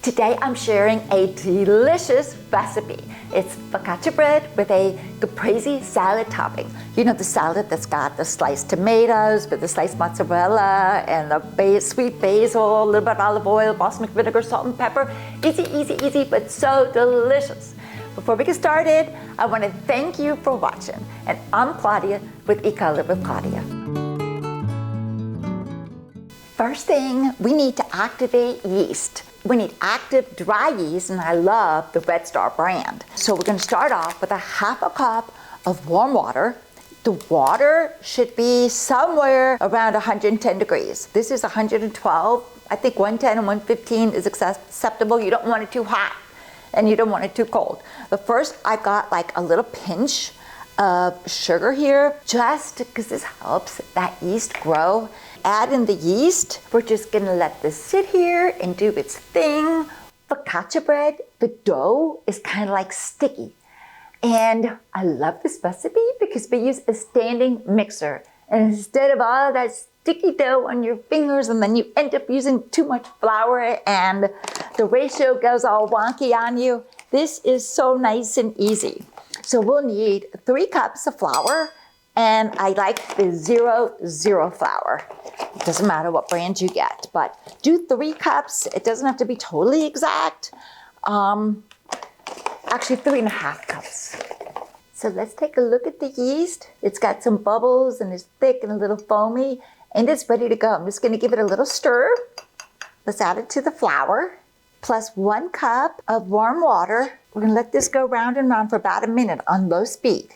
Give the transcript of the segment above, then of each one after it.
Today I'm sharing a delicious recipe. It's focaccia bread with a Caprese salad topping. You know, the salad that's got the sliced tomatoes with the sliced mozzarella and the sweet basil, a little bit of olive oil, balsamic vinegar, salt and pepper. Easy, easy, easy, but so delicious. Before we get started, I want to thank you for watching. And I'm Claudia with Eat-Color with Claudia. First thing, we need to activate yeast. We need active dry yeast, and I love the Red Star brand. So we're going to start off with a half a cup of warm water. The water should be somewhere around 110 degrees. This is 112. I think 110 and 115 is acceptable. You don't want it too hot and you don't want it too cold. But first, I've got like a little pinch of sugar here, just because this helps that yeast grow. Add in the yeast. We're just gonna let this sit here and do its thing. Focaccia bread, the dough is kind of like sticky. And I love this recipe because we use a standing mixer. And instead of all that sticky dough on your fingers, and then you end up using too much flour and the ratio goes all wonky on you, this is so nice and easy. So we'll need 3 cups of flour, and I like the 0-0 flour. It doesn't matter what brand you get, but do 3 cups. It doesn't have to be totally exact. Actually 3.5 cups. So let's take a look at the yeast. It's got some bubbles and it's thick and a little foamy, and it's ready to go. I'm just gonna give it a little stir. Let's add it to the flour, plus 1 cup of warm water. We're gonna let this go round and round for about a minute on low speed.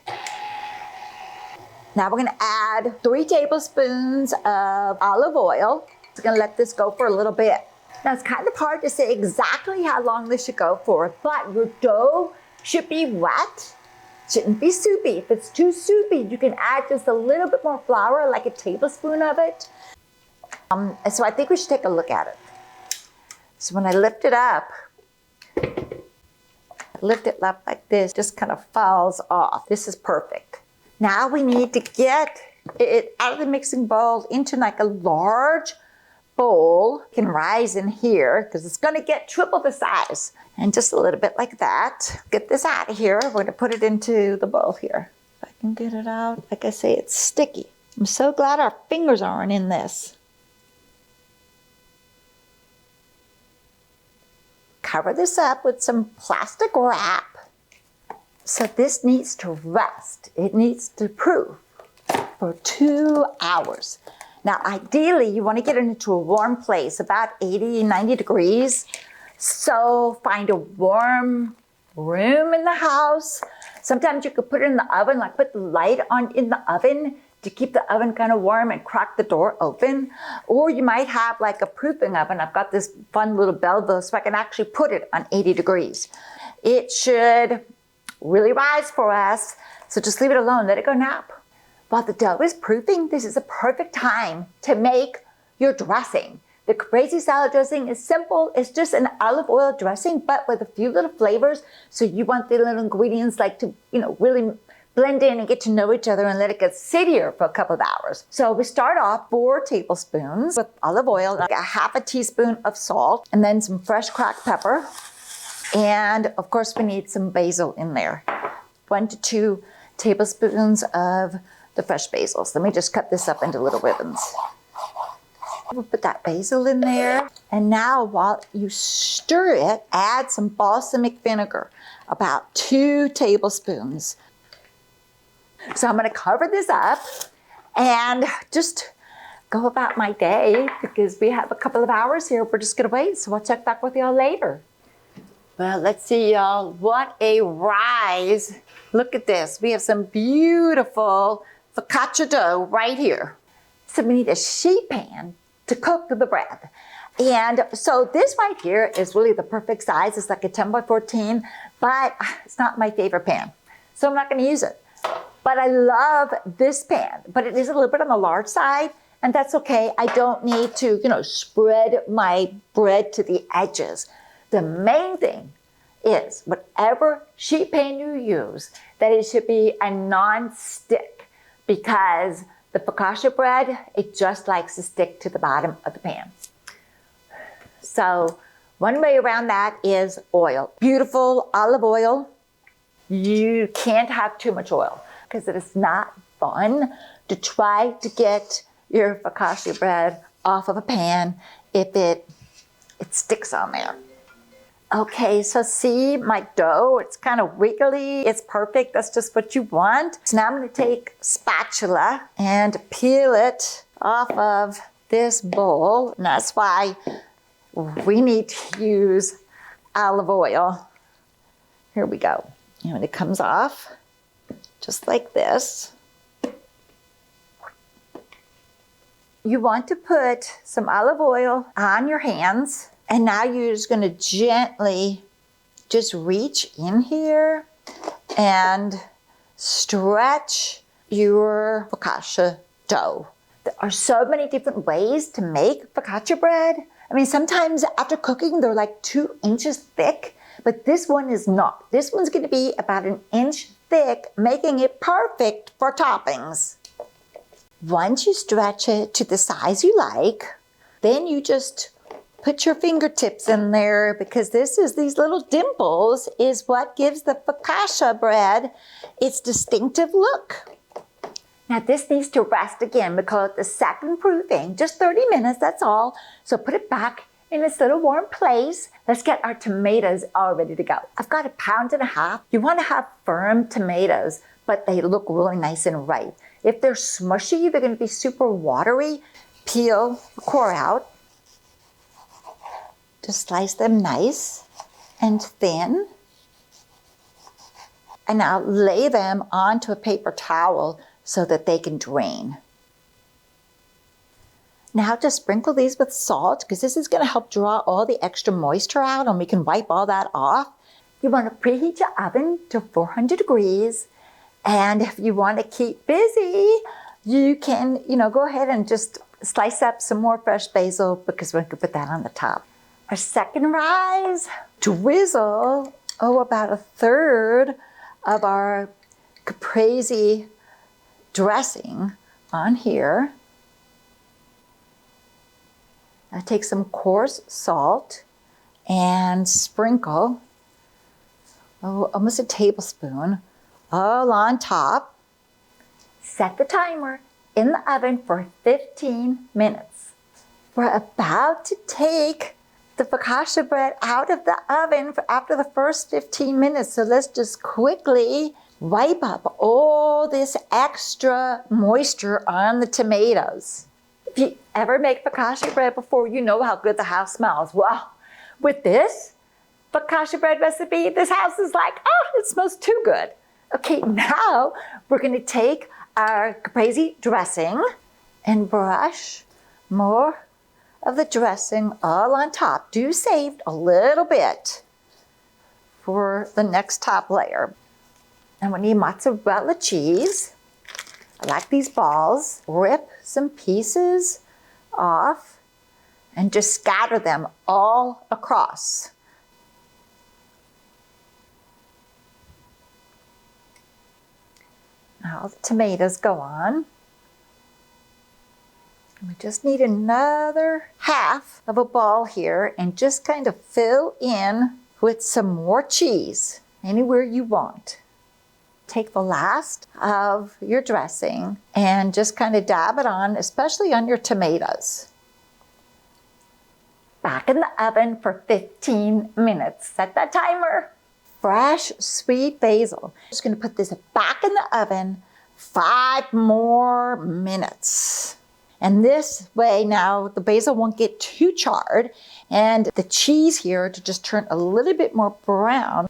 Now we're gonna add 3 tablespoons of olive oil. We're gonna let this go for a little bit. Now it's kind of hard to say exactly how long this should go for, but your dough should be wet, shouldn't be soupy. If it's too soupy, you can add just a little bit more flour, like a tablespoon of it. So I think we should take a look at it. So when I lift it up like this, just kind of falls off. This is perfect. Now we need to get it out of the mixing bowl into like a large bowl. It can rise in here because it's going to get triple the size. And just a little bit like that. Get this out of here. We're going to put it into the bowl here. If I can get it out. Like I say, it's sticky. I'm so glad our fingers aren't in this. Cover this up with some plastic wrap. So this needs to rest. It needs to proof for 2 hours. Now, ideally, you want to get it into a warm place, about 80, 90 degrees. So find a warm room in the house. Sometimes you could put it in the oven, like put the light on in the oven to keep the oven kind of warm and crack the door open. Or you might have like a proofing oven. I've got this fun little Belleville, so I can actually put it on 80 degrees. It should really rise for us, so just leave it alone, let it go nap. While the dough is proofing, this is a perfect time to make your dressing. The Caprese salad dressing is simple. It's just an olive oil dressing, but with a few little flavors. So you want the little ingredients like to, really blend in and get to know each other and let it get sit here for a couple of hours. So we start off 4 tablespoons with olive oil, like a half a teaspoon of salt, and then some fresh cracked pepper. And of course we need some basil in there. 1 to 2 tablespoons of the fresh basil. So let me just cut this up into little ribbons. We'll put that basil in there. And now while you stir it, add some balsamic vinegar, about 2 tablespoons. So I'm gonna cover this up and just go about my day because we have a couple of hours here. We're just gonna wait, so I'll check back with y'all later. Well, let's see, y'all. What a rise. Look at this. We have some beautiful focaccia dough right here. So we need a sheet pan to cook the bread. And so this right here is really the perfect size. It's like a 10 by 14, but it's not my favorite pan. So I'm not gonna use it. But I love this pan, but it is a little bit on the large side, and that's okay. I don't need to, spread my bread to the edges. The main thing is whatever sheet pan you use, that it should be a non-stick, because the focaccia bread, it just likes to stick to the bottom of the pan. So One way around that is oil. Beautiful olive oil. You can't have too much oil because it is not fun to try to get your focaccia bread off of a pan if it sticks on there. Okay, so see my dough, it's kind of wiggly, it's perfect, that's just what you want. So now I'm gonna take a spatula and peel it off of this bowl. And that's why we need to use olive oil. Here we go. And when it comes off, just like this, you want to put some olive oil on your hands. And now you're just going to gently just reach in here and stretch your focaccia dough. There are so many different ways to make focaccia bread. I mean, sometimes after cooking, they're like 2 inches thick, but this one is not. This one's going to be about 1 inch thick, making it perfect for toppings. Once you stretch it to the size you like, then you just put your fingertips in there because these little dimples is what gives the focaccia bread its distinctive look. Now this needs to rest again. We call it the second proofing, just 30 minutes, that's all. So put it back in its little warm place. Let's get our tomatoes all ready to go. I've got 1.5 pounds. You want to have firm tomatoes, but they look really nice and ripe. If they're smushy, they're going to be super watery. Peel the core out. Just slice them nice and thin. And now lay them onto a paper towel so that they can drain. Now just sprinkle these with salt because this is going to help draw all the extra moisture out and we can wipe all that off. You want to preheat your oven to 400 degrees. And if you want to keep busy, you can, go ahead and just slice up some more fresh basil because we're going to put that on the top. Our second rise, drizzle, about 1/3 of our Caprese dressing on here. Now take some coarse salt and sprinkle, almost a tablespoon, all on top. Set the timer in the oven for 15 minutes. We're about to take the focaccia bread out of the oven after the first 15 minutes. So let's just quickly wipe up all this extra moisture on the tomatoes. If you ever make focaccia bread before, you know how good the house smells. Well, with this focaccia bread recipe, this house is like, it smells too good. Okay, now we're going to take our Caprese dressing and brush more of the dressing all on top. Do save a little bit for the next top layer. And we need mozzarella cheese. I like these balls. Rip some pieces off and just scatter them all across. Now the tomatoes go on. We just need another half of a ball here and just kind of fill in with some more cheese anywhere you want. Take the last of your dressing and just kind of dab it on, especially on your tomatoes. Back in the oven for 15 minutes. Set that timer. Fresh sweet basil. Just going to put this back in the oven 5 more minutes. And this way now the basil won't get too charred and the cheese here to just turn a little bit more brown.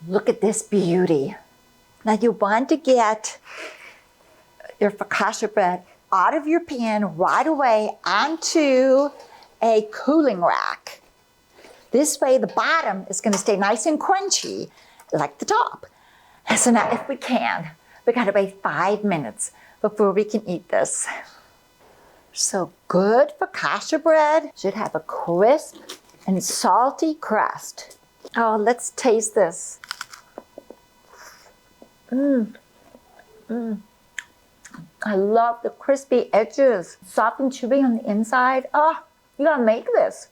Look at this beauty. Now you want to get your focaccia bread out of your pan right away onto a cooling rack. This way the bottom is going to stay nice and crunchy like the top. And so now if we can, we got to wait 5 minutes before we can eat this. So good focaccia bread should have a crisp and salty crust. Oh, let's taste this. I love the crispy edges, soft and chewy on the inside. Oh, you gotta make this.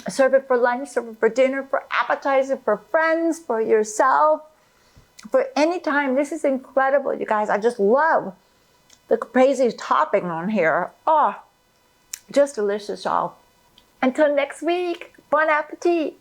Serve it for lunch, serve it for dinner, for appetizer, for friends, for yourself, for any time. This is incredible, you guys. I just love the caprese topping on here. Oh, just delicious, y'all. Until next week, bon appetit.